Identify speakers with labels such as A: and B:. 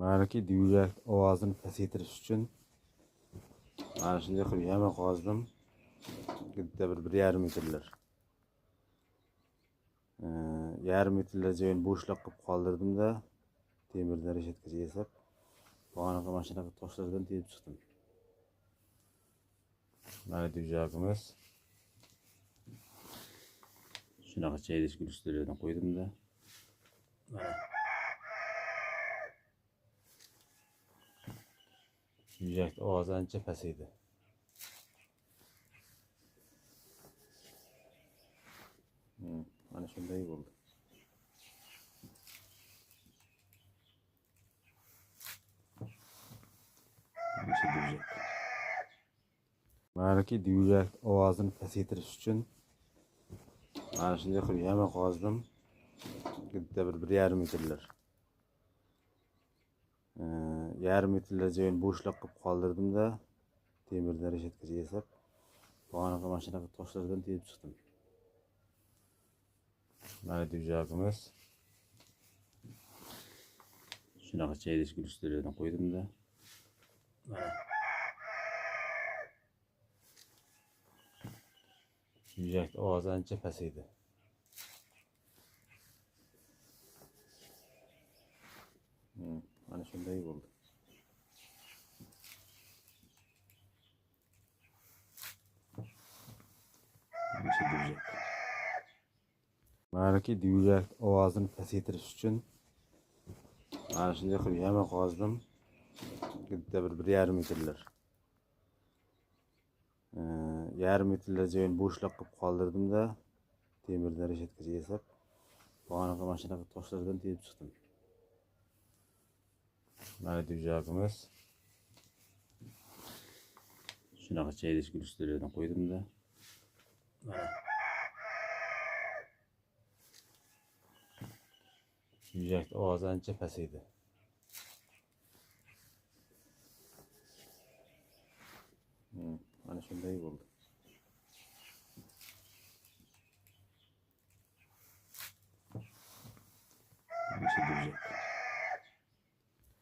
A: Manaki düyüjak owazyny pasaytirish üçin mana shunday qilib yama qozdim. Bitta bir 1,5 metrler. Yarım metrler joyini bo'shliq qilib qoldirdim-da, temirdan reshetgacha yasab, bunaqa mashinaga toshlardan tepib chiqdim. Mana düyüjagimiz. Shunaqa chaydish gulishlardan qo'ydim-da. Mana düyüjak ovozi ancha pasaydi. Mana shunday bo'ldi. Manaki düyüjak ovozyny pasaytirish uchun mana shunday qilib yama qozdim. Bitta bir 1,5 metrler. Yarım metrler joyini bo'shliq qilib qoldirdim-da, temirdan reshetgacha yasab, bunaqa mashinaga toshlardan tepib chiqdim. Mana düyüjagimiz. Shunaqa chaydish gulishlardan qo'ydim-da. Mana düyüjak ovozi ancha pasaydi. Mana shunday bo'ldi. Manaki düyüjak ovozyny pasaytirish uchun mana shunday qilib yama qozdim. Bitta bir 1,5 metrler. Yarım metrler joyini bo'shliq qilib qoldirdim-da, temirdan reshetgacha yasab, bunaqa mashinaga toshlardan tepib chiqdim. Mana düyüjagimiz. Shunaqa chaydish gulishlardan qo'ydim-da. Mana düyüjak ovozi ancha pasaydi. Mana shunday bo'ldi.